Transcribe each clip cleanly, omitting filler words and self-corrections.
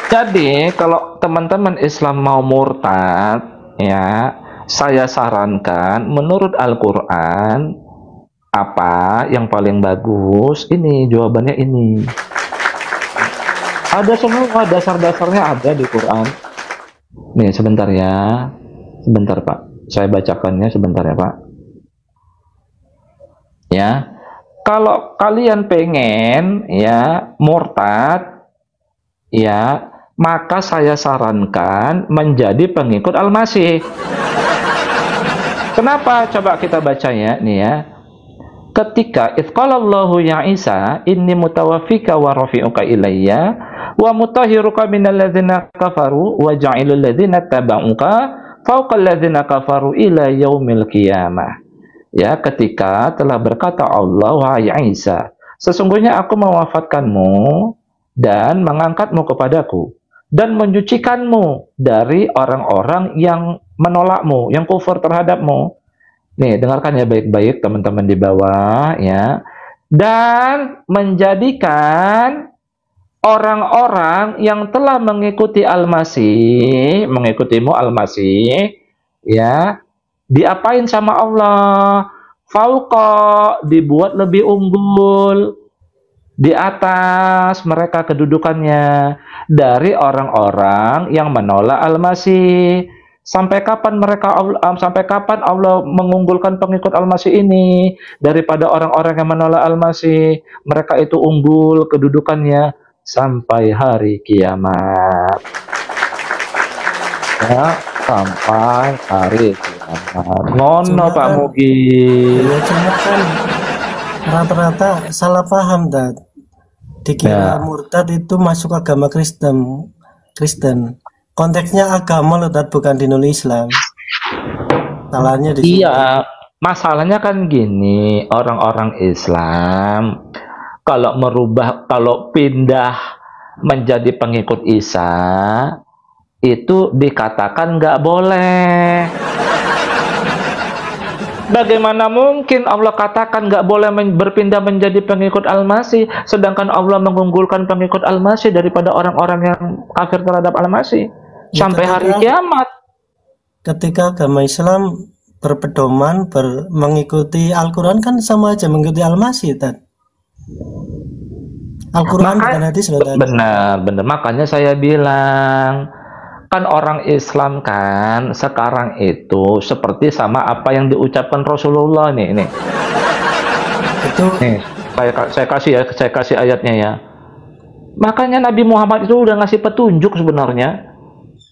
Jadi kalau teman-teman Islam mau murtad, ya, saya sarankan menurut Al-Qur'an apa yang paling bagus? Ini jawabannya ini. Ada semua dasar-dasarnya ada di Quran. Nih sebentar ya. Sebentar Pak. Saya bacakannya sebentar ya Pak. Ya. Kalau kalian pengen ya murtad ya, maka saya sarankan menjadi pengikut Al-Masih. Kenapa? Coba kita baca ya, nih ya. Ketika idqalallahu ya Isa, inni mutawaffika wa rafi'uka ilayya wa mutahhiruka minal ladzina kafaru wa ja'ilul ladzina tabauka fawqal ladzina kafaru ila yaumil qiyamah. Ya, ketika telah berkata Allah, wahai Isa, sesungguhnya aku mewafatkanmu dan mengangkatmu kepadaku dan menyucikanmu dari orang-orang yang menolakmu, yang kufur terhadapmu. Nih, dengarkan ya baik-baik teman-teman di bawah ya. Dan menjadikan orang-orang yang telah mengikuti Al-Masih, mengikutimu Al-Masih, ya, diapain sama Allah? Fauqa, dibuat lebih unggul di atas mereka kedudukannya dari orang-orang yang menolak Al-Masih. Sampai kapan Allah mengunggulkan pengikut Al-Masih ini daripada orang-orang yang menolak Al-Masih? Mereka itu unggul kedudukannya sampai hari kiamat. Ya, sampai hari kiamat. Ngono Pak kan, Mugi. ya cuma kan rata-rata salah paham Dad. Dikira Ya. murtad itu masuk agama Kristen. Konteksnya agama loh Dad, bukan dinul Islam. Salahnya di situ. Iya, masalahnya kan gini, orang-orang Islam kalau pindah menjadi pengikut Isa itu dikatakan nggak boleh. Bagaimana mungkin Allah katakan nggak boleh berpindah menjadi pengikut Al-Masih, sedangkan Allah mengunggulkan pengikut Al-Masih daripada orang-orang yang kafir terhadap Al-Masih Ya, sampai hari kiamat. ketika agama Islam berpedoman mengikuti Al-Quran kan sama aja mengikuti Al-Masih Dad. Al-Quran bukan hadis loh Dad. Benar. Makanya saya bilang, kan orang Islam kan sekarang itu seperti sama apa yang diucapkan Rasulullah nih. Itu Nih, saya kasih ayatnya ya. Makanya Nabi Muhammad itu udah ngasih petunjuk sebenarnya.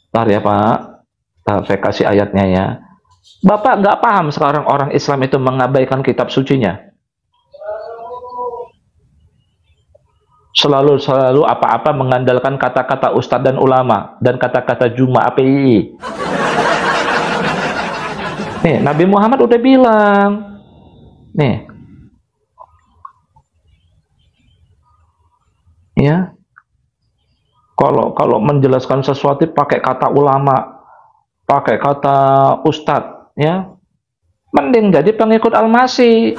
Bentar ya Pak. Bentar, saya kasih ayatnya ya. Bapak nggak paham sekarang orang Islam itu mengabaikan kitab sucinya. Selalu apa-apa mengandalkan kata-kata ustadz dan ulama dan kata-kata Juma API. Nih, Nabi Muhammad udah bilang. Nih. Ya. Kalau menjelaskan sesuatu pakai kata ulama, pakai kata ustadz, ya. Mending jadi pengikut Al-Masih.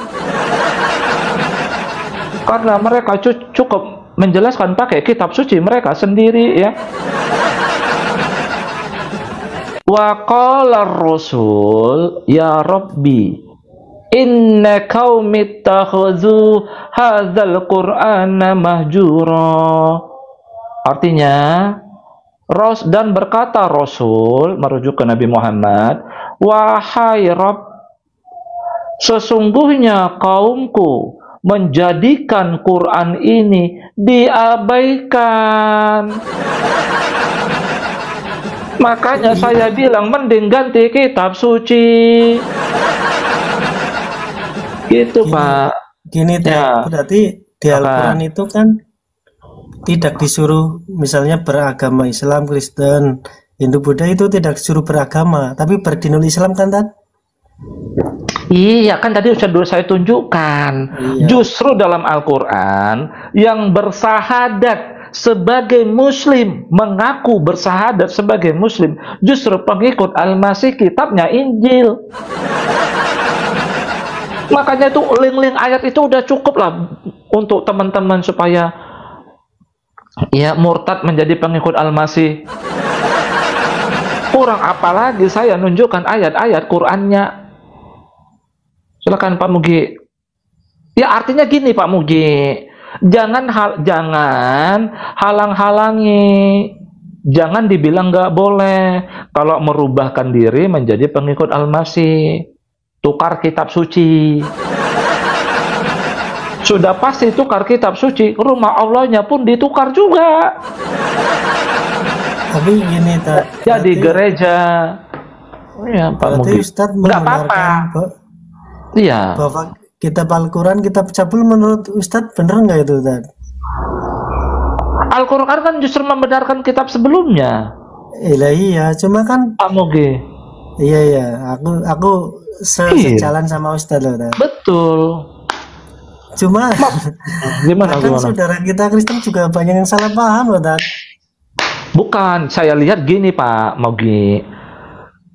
Karena mereka cukup menjelaskan pakai kitab suci mereka sendiri ya. Wa qala ar-rasul ya rabbi inna qaumi ittakhadhu hadzal qur'ana mahjura. Artinya dan berkata Rasul merujuk ke Nabi Muhammad, wahai Rabb, sesungguhnya kaumku menjadikan Quran ini diabaikan. Makanya saya bilang mending ganti kitab suci. Gitu Pak. Gini Ya. berarti di Al-Quran itu kan tidak disuruh misalnya beragama Islam, Kristen, Hindu, Buddha itu tidak disuruh beragama, tapi berdinul Islam kan Dad? Iya kan tadi sudah saya tunjukkan. Iya. Justru dalam Al-Quran yang bersahadat sebagai muslim, mengaku bersahadat sebagai muslim, justru pengikut Al-Masih, kitabnya Injil. Makanya itu link-link ayat itu udah cukup lah untuk teman-teman supaya Ya, murtad menjadi pengikut Al-Masih. Kurang apa lagi saya nunjukkan ayat-ayat Qur'annya. Silakan Pak Mugi. Ya artinya gini Pak Mugi, jangan halang-halangi, jangan dibilang nggak boleh kalau merubahkan diri menjadi pengikut Al-Masih. Tukar kitab suci. Sudah pasti tukar kitab suci, rumah Allahnya pun ditukar juga. Tapi gini tak. Jadi gereja. Ya Pak Mugi. Ustadz nggak apa-apa. Iya. Bahwa kitab Al-Quran, kitab cabul menurut Ustadz bener nggak itu Ustadz? Al-Quran kan justru membenarkan kitab sebelumnya. Iya, cuma kan Pak Mugi. Iya, aku sejalan sama Ustadz loh. Betul. Cuma gimana? Saudara kita Kristen juga banyak yang salah paham loh, Tad. Bukan, saya lihat gini Pak Mugi.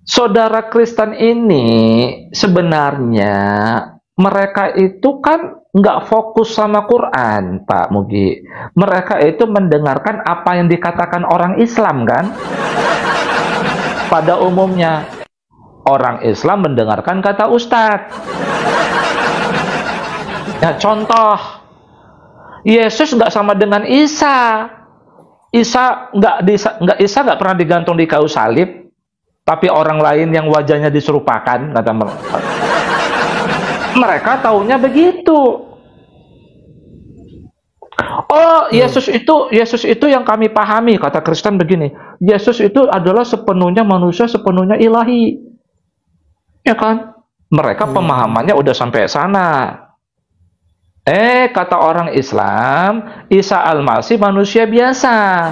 Saudara Kristen ini sebenarnya mereka itu kan nggak fokus sama Quran, Pak Mugi. Mereka itu mendengarkan apa yang dikatakan orang Islam kan? Pada umumnya orang Islam mendengarkan kata Ustadz. Ya, contoh, Yesus nggak sama dengan Isa. Isa nggak pernah digantung di kayu salib, tapi orang lain yang wajahnya diserupakan, kata mereka. Mereka taunya begitu. Oh, Yesus itu yang kami pahami, kata Kristen begini. Yesus itu adalah sepenuhnya manusia, sepenuhnya ilahi. Ya kan? Mereka pemahamannya udah sampai sana. Kata orang Islam, Isa Al-Masih manusia biasa.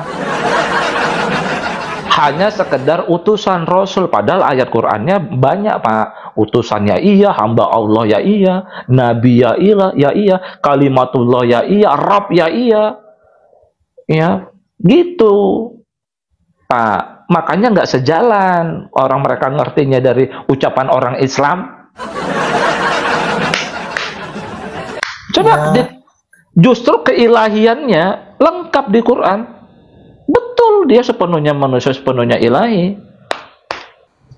Hanya sekedar utusan Rasul. Padahal ayat Qur'annya banyak, Pak. Utusannya iya, hamba Allah ya iya, Nabi ya iya, kalimatullah ya iya, Rabb ya iya. Ya, gitu. Pak, makanya nggak sejalan orang mereka ngertinya dari ucapan orang Islam. Coba justru keilahiannya lengkap di Quran. Betul, dia sepenuhnya manusia, sepenuhnya ilahi.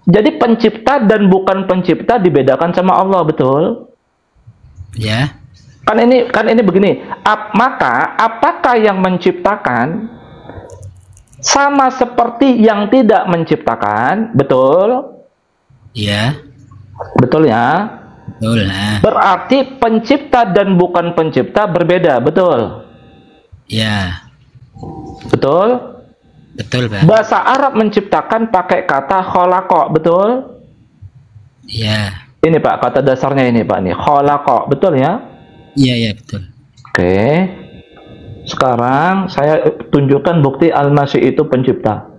Jadi pencipta dan bukan pencipta dibedakan sama Allah, betul? Ya. Kan ini begini. Maka apakah yang menciptakan sama seperti yang tidak menciptakan? Betul? Ya. Betul ya? Betul. Nah. Berarti pencipta dan bukan pencipta berbeda, betul? Ya. Betul? Betul, Pak. Bahasa Arab menciptakan pakai kata khalaqa, betul? Ya. Ini Pak, kata dasarnya ini Pak nih, khalaqa, betul ya? Iya, betul. Oke. Sekarang saya tunjukkan bukti Al-Masih itu pencipta.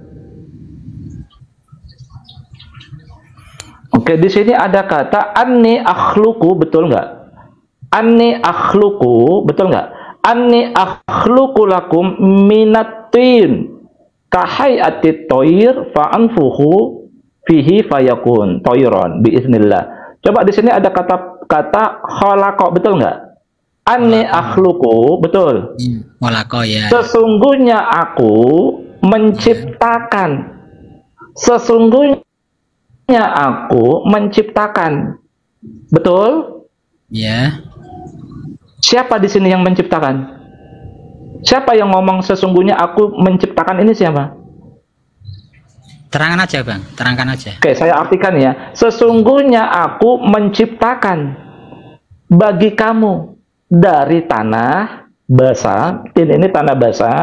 Oke, di sini ada kata anni akhluqu, betul nggak? Anni akhluqu, betul nggak? Anni akhluqu lakum minatin kahayati toir fa'anfuhu fihi fayakun toiron biiznillah. Coba di sini ada kata khalaqa, betul nggak? Anni akhluqu, betul? Khalaqa, ya. Sesungguhnya aku menciptakan. Sesungguhnya aku menciptakan. Betul? Ya. Siapa di sini yang menciptakan? Siapa yang ngomong sesungguhnya aku menciptakan ini siapa? Terangkan aja, Bang. Terangkan aja. Oke, saya artikan ya. Sesungguhnya aku menciptakan bagi kamu dari tanah basah. Ini tanah basah.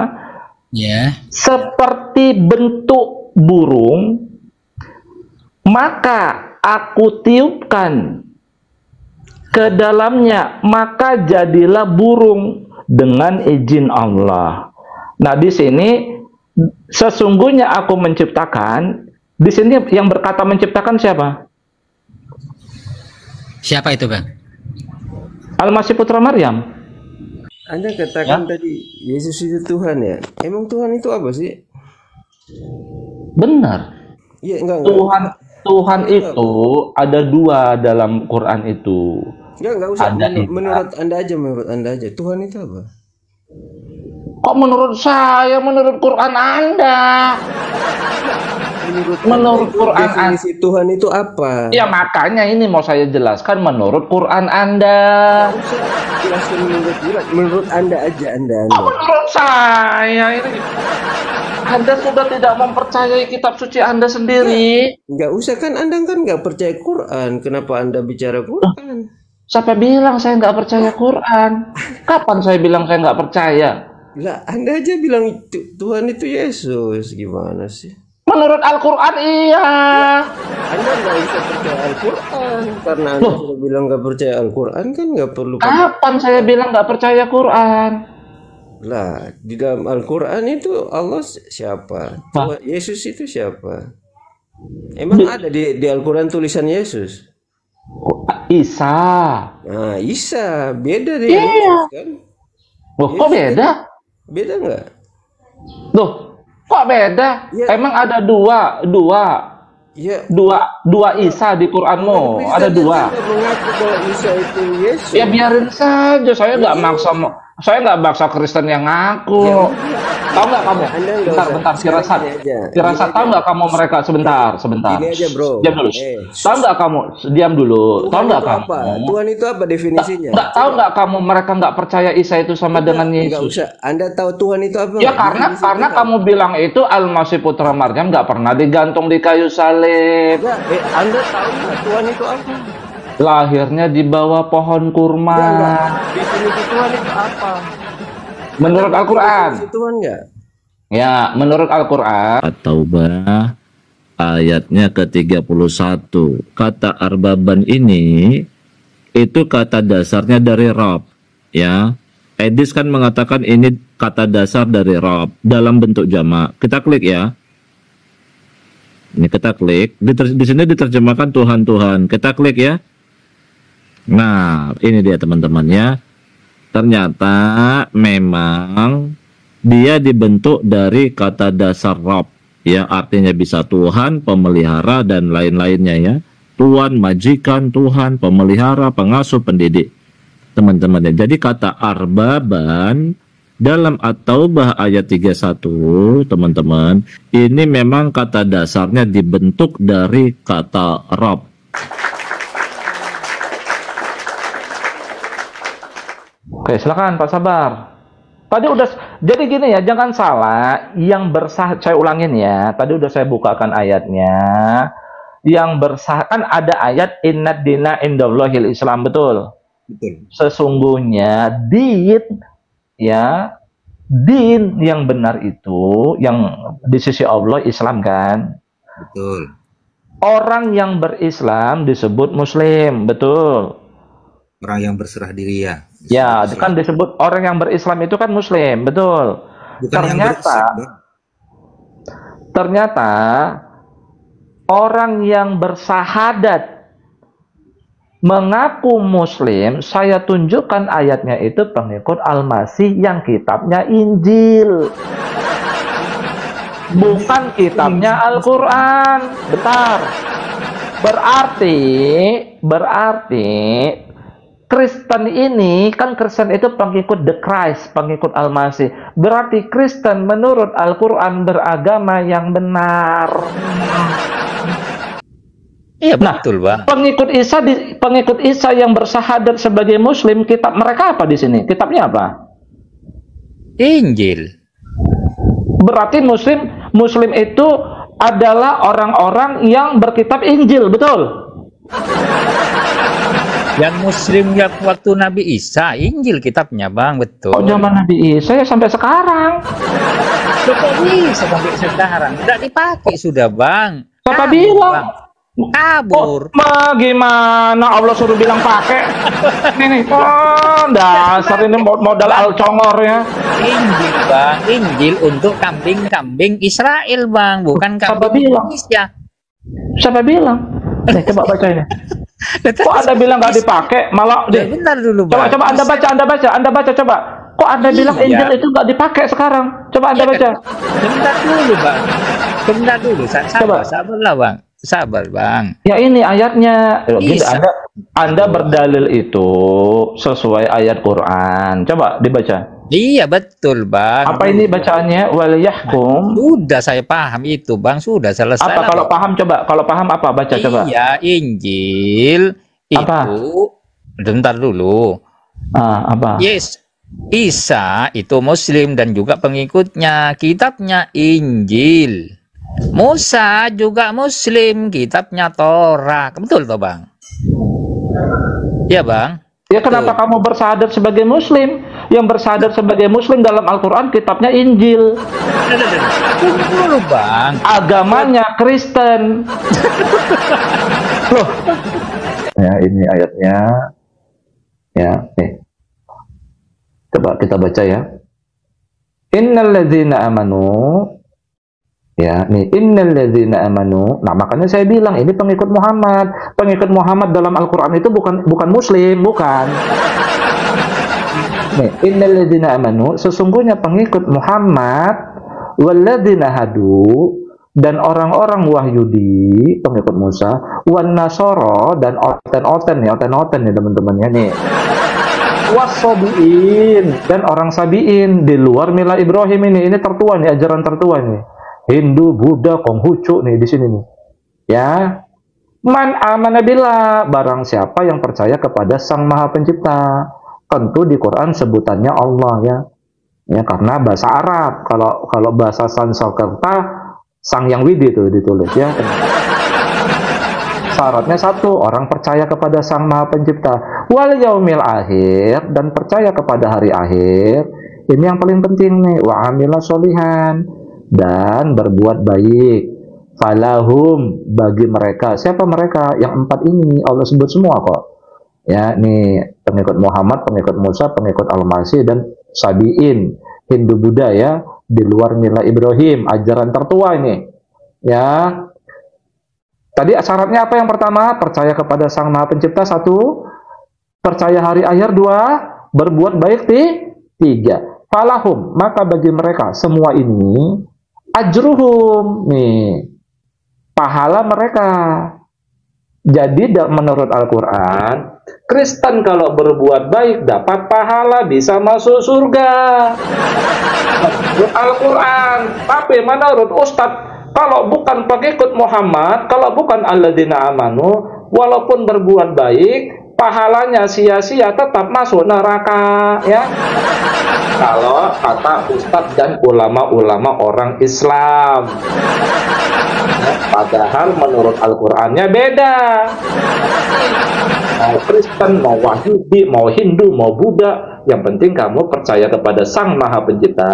Ya. Seperti bentuk burung. Maka aku tiupkan ke dalamnya, maka jadilah burung dengan izin Allah. Nah, di sini sesungguhnya aku menciptakan. Di sini yang berkata menciptakan siapa? Siapa itu, Bang? Al-Masih putra Maryam. Anda katakan tadi Yesus itu Tuhan ya. Emang Tuhan itu apa sih? Benar. Iya, enggak. Tuhan itu ada dua dalam Quran itu. Enggak usah. Menurut Anda aja, Tuhan itu apa? Kok menurut saya, menurut Quran Anda? Menurut Quran definisi Tuhan itu apa? Ya makanya ini mau saya jelaskan menurut Quran Anda. Jelaskan menurut Anda aja, Anda. Oh, menurut saya ini. Anda sudah tidak mempercayai kitab suci Anda sendiri. Nggak usah, kan Anda kan nggak percaya Quran. Kenapa Anda bicara Quran? Siapa bilang saya nggak percaya Quran? Kapan saya bilang saya nggak percaya? Lah, Anda aja bilang Tuhan itu Yesus. Gimana sih? Menurut Al-Quran iya. Anda nggak bisa percaya Al-Quran. Karena Anda sudah bilang nggak percaya Al-Quran, kan nggak perlu. Kapan saya bilang nggak percaya Quran? Lah, di dalam Al-Quran itu Allah siapa? Yesus itu siapa? Emang ada di Al-Quran tulisan Yesus? Isa. Nah, Isa beda deh. Yesus, kan? Loh, kok beda? Beda nggak? Loh, kok beda? Ya. Emang ada Ya. dua Isa di Quranmu? Ada dua. Mengaku bahwa Isa itu Yesus. Ya biarin saja, saya nggak maksa. Saya nggak maksa Kristen yang ngaku. Tahu nggak kamu? Bentar, Firasat. Tahu nggak kamu mereka? Sebentar. Ini aja, bro. Diam dulu. Tahu nggak kamu? Diam dulu. Tahu nggak kamu? Apa? Tuhan itu apa definisinya? Nggak tahu nggak kamu mereka nggak percaya Isa itu sama dengan Nggak Yesus? usah. Anda tahu Tuhan itu apa? Ya karena kamu bilang itu Al-Masih Putra Maryam nggak pernah digantung di kayu salib. Anda tahu nggak Tuhan itu apa? Lahirnya di bawah pohon kurma. Definisi Tuhan itu apa? Menurut Al-Quran. Definisi Tuhan nggak? Ya, menurut Al-Quran. At-Taubah ayatnya ke-31. Kata arbaban ini itu kata dasarnya dari Rabb, ya. Edis kan mengatakan ini kata dasar dari Rabb dalam bentuk jamak. Kita klik ya. Ini kita klik. Di sini diterjemahkan Tuhan. Kita klik ya. Nah, ini dia teman-teman ya. Ternyata memang dia dibentuk dari kata dasar Rabb, ya, artinya bisa Tuhan, pemelihara dan lain-lainnya ya. Tuan, majikan, Tuhan, pemelihara, pengasuh, pendidik. Teman-teman ya. Jadi kata arbaban dalam At-Taubah ayat 31, teman-teman, ini memang kata dasarnya dibentuk dari kata Rabb. Oke, silakan Pak Sabar. Tadi udah, jadi gini ya, jangan salah. Yang bersah, saya ulangin ya. Tadi udah saya bukakan ayatnya. Yang bersah, kan ada ayat Innad dina indallahil Islam, betul? Betul. Sesungguhnya din yang benar itu, yang di sisi Allah Islam kan? Betul. Orang yang berislam disebut Muslim, betul? Orang yang berserah diri ya. Ya, kan disebut orang yang berislam itu kan Muslim, betul. Bukan Ternyata orang yang bersahadat mengaku Muslim, saya tunjukkan ayatnya itu pengikut Al-Masih yang kitabnya Injil, bukan kitabnya Al-Quran. Bentar. Berarti Kristen ini, kan Kristen itu pengikut The Christ, pengikut Al-Masih. Berarti Kristen menurut Al-Quran beragama yang benar. Iya, betul, Bang. Pengikut Isa yang bersahadat sebagai Muslim, kitab mereka apa di sini? Kitabnya apa? Injil. Berarti Muslim itu adalah orang-orang yang berkitab Injil, betul? Yang Muslim yang waktu Nabi Isa, Injil kitabnya, Bang, betul. Oh, zaman Nabi Isa ya sampai sekarang. Kok bisa sampai sekarang? Tidak dipakai sudah, Bang. Siapa bilang? Bang. Kabur. Gimana Allah suruh bilang pakai? Nih, dasar ini modal alcongor ya. Injil, Bang. Injil untuk kambing-kambing Israel, Bang, bukan kambing Indonesia. Siapa bilang? Coba baca ini. Kok Anda bilang nggak dipakai, malah bentar dulu, Bang. Coba Anda baca coba. Kok Anda bilang Injil itu nggak dipakai sekarang? Coba Anda baca. Bentar dulu, Bang. Bentar dulu, sabarlah, Bang. Sabar, Bang. Ya ini ayatnya. Gitu, Anda berdalil itu sesuai ayat Quran. Coba dibaca. Iya betul bang. Apa ini bacaannya? Wal yahkum. Sudah saya paham itu bang, sudah selesai. Apa lah, kalau Bang. paham coba? Kalau paham apa? Baca coba. Iya, Injil Apa? itu, bentar dulu. Apa? Yes, Isa itu Muslim dan juga pengikutnya. Kitabnya Injil. Musa juga Muslim, kitabnya Torah. Betul toh bang? Iya bang. Ya kenapa kamu bersadar sebagai Muslim? Yang bersadar sebagai Muslim dalam Al-Quran kitabnya Injil. Dulu bang. Agamanya Kristen. Loh. Ya ini ayatnya. Ya nih. Coba kita baca ya. Innalladzina amanu. Ya, nih innalladzina amanu. Nah, makanya saya bilang ini pengikut Muhammad. Pengikut Muhammad dalam Al-Qur'an itu bukan muslim, bukan. Nih, innalladzina amanu, sesungguhnya pengikut Muhammad walladzina hadu dan orang-orang Wahyudi, pengikut Musa, wan nasara dan oten-oten ya teman-teman ya nih. Wasabiin dan orang Sabiin di luar mila Ibrahim ini tertua nih, ajaran tertua nih. Hindu, Buddha, Konghucu nih di sini nih. Ya. Man amana billah, barang siapa yang percaya kepada Sang Maha Pencipta. Tentu di Quran sebutannya Allah ya. Ya karena bahasa Arab. Kalau bahasa Sanskerta Sang Yang Widi itu ditulis ya. Syaratnya satu, orang percaya kepada Sang Maha Pencipta. Wal yaumil akhir dan percaya kepada hari akhir. Ini yang paling penting nih. Wa amila sholihan dan berbuat baik. Falahum bagi mereka. Siapa mereka? Yang empat ini Allah sebut semua kok. Ya, nih pengikut Muhammad, pengikut Musa, pengikut Al-Masih dan Sabiin, Hindu Buddha ya, di luar mila Ibrahim, ajaran tertua ini. Ya. Tadi syaratnya apa yang pertama? Percaya kepada Sang Maha Pencipta satu, percaya hari akhir dua, berbuat baik tiga. Falahum, maka bagi mereka semua ini ajruhum nih pahala mereka. Jadi menurut Al-Quran, Kristen kalau berbuat baik dapat pahala, bisa masuk surga. Menurut Al-Quran. Tapi menurut Ustadz, kalau bukan pengikut Muhammad, kalau bukan alladzina amanu, walaupun berbuat baik, pahalanya sia-sia, tetap masuk neraka ya. Kalau kata Ustadz dan ulama-ulama orang Islam. Padahal menurut Al-Qur'annya beda. Mau Kristen, mau Wahyudi, mau Hindu, mau Buddha, yang penting kamu percaya kepada Sang Maha Pencipta,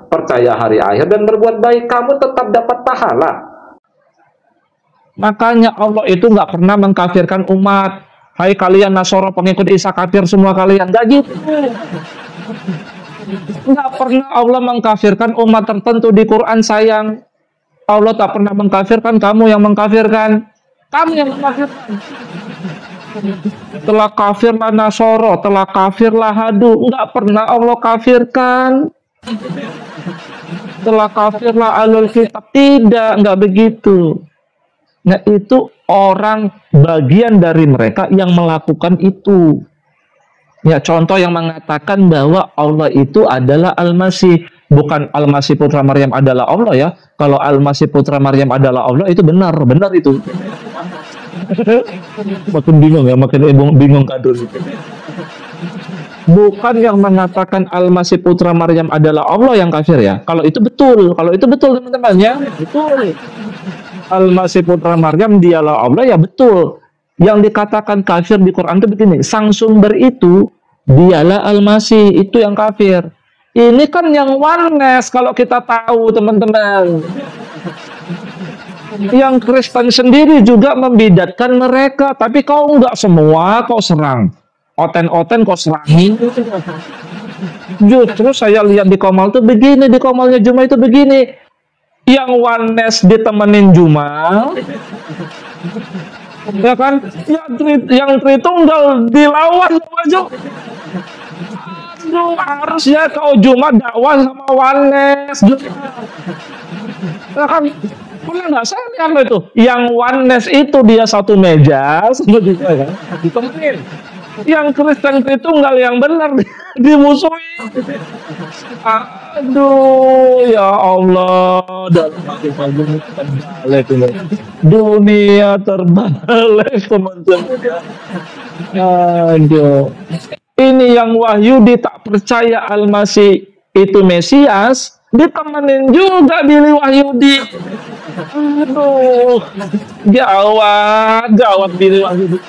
percaya hari akhir dan berbuat baik, kamu tetap dapat pahala. Makanya Allah itu nggak pernah mengkafirkan umat. Hai kalian Nasoro pengikut Isa kafir semua kalian, nggak gitu. Nggak pernah Allah mengkafirkan umat tertentu di Quran sayang. Allah tak pernah mengkafirkan kamu yang mengkafirkan. Kamu yang mengkafirkan. Telah kafirlah Nasoro, telah kafirlah Hadu. Nggak pernah Allah kafirkan. Telah kafirlah Ahlul Kitab. Tidak, nggak begitu. Nah itu orang bagian dari mereka yang melakukan itu. Ya contoh yang mengatakan bahwa Allah itu adalah Al-Masih. Bukan Al-Masih Putra Maryam adalah Allah ya. Kalau Al-Masih Putra Maryam adalah Allah itu benar itu. Makin bingung ya, makin bingung kadur. Bukan yang mengatakan Al-Masih Putra Maryam adalah Allah yang kafir ya. Kalau itu betul teman-teman ya. Betul. Al-Masih Putra Maryam dialah Allah ya betul. Yang dikatakan kafir di Quran itu begini, sang sumber itu dialah Al-Masih, itu yang kafir. Ini kan yang oneness kalau kita tahu teman-teman. Yang Kristen sendiri juga membidatkan mereka, tapi kau enggak semua kau serang. Oten-oten kau serangi. Justru saya lihat di Komal itu begini, di Komalnya Juma itu begini. Yang oneness ditemenin Juma, ya kan? Yang Tritunggal dilawan sama Juma. Harusnya kau Juma dakwah sama oneness. Ya kan? Pernah nggak saya lihat itu? Yang oneness itu dia satu meja sama Juma kan? Ditemenin. Yang Kristen Tritunggal yang benar dimusuhi. Aduh, ya Allah, dalam hati saya terbalik ini. Dunia terbalik, teman-teman. Aduh. Ini yang Wahyudi tak percaya Al-Masih itu Mesias, ditemenin juga Billy Wahyudi. Aduh, gawat Billy Wahyudi.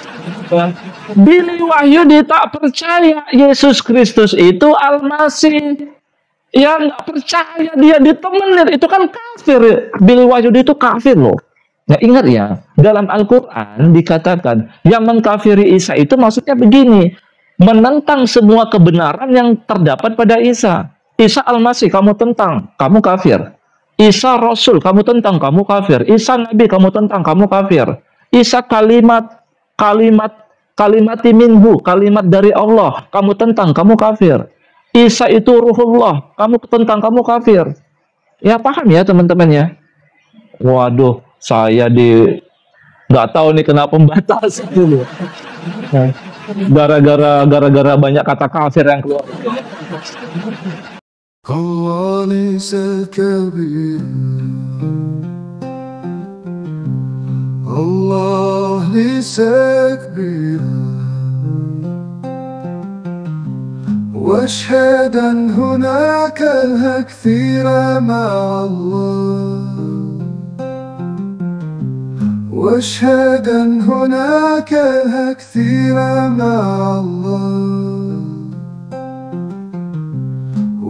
Billy Wahyudi tak percaya Yesus Kristus itu Al-Masih. Yang nggak percaya dia ditemenin, itu kan kafir. Billy Wahyudi itu kafir loh. Nah ingat ya, dalam Al-Quran dikatakan yang mengkafiri Isa itu maksudnya begini, menentang semua kebenaran yang terdapat pada Isa. Isa Al-Masih kamu tentang, kamu kafir. Isa Rasul kamu tentang, kamu kafir. Isa Nabi kamu tentang, kamu kafir. Isa kalimat minhu, kalimat dari Allah, kamu tentang, kamu kafir. Isa itu ruhullah, kamu tentang, kamu kafir. Ya paham ya teman-teman ya. Waduh, saya nggak tahu nih kena pembatas dulu. Gara-gara banyak kata kafir yang keluar. الله ليس الكبير الله ليس كبير واشهد أن هناك الكثير مع الله واشهد أن هناك الكثير مع الله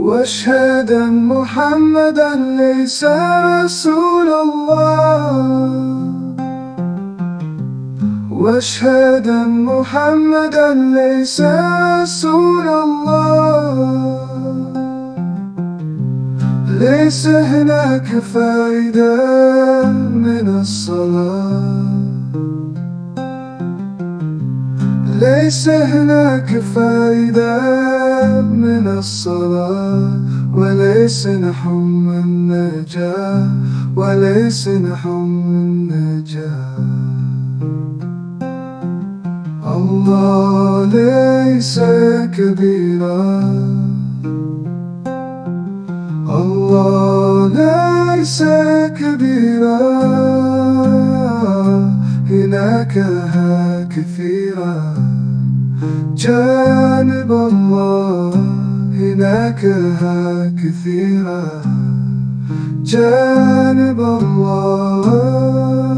واشهد أن محمدا ليس رسول الله واشهد أن محمدا ليس رسول الله ليس هناك فائدة من الصلاة ليس هناك فائدة من الصلاة وليس نحم النجاة وليس نحم النجاة الله ليس كبيرا الله ليس كبيرا هناك كثيرا جانب الله هناك كثيرا جانب الله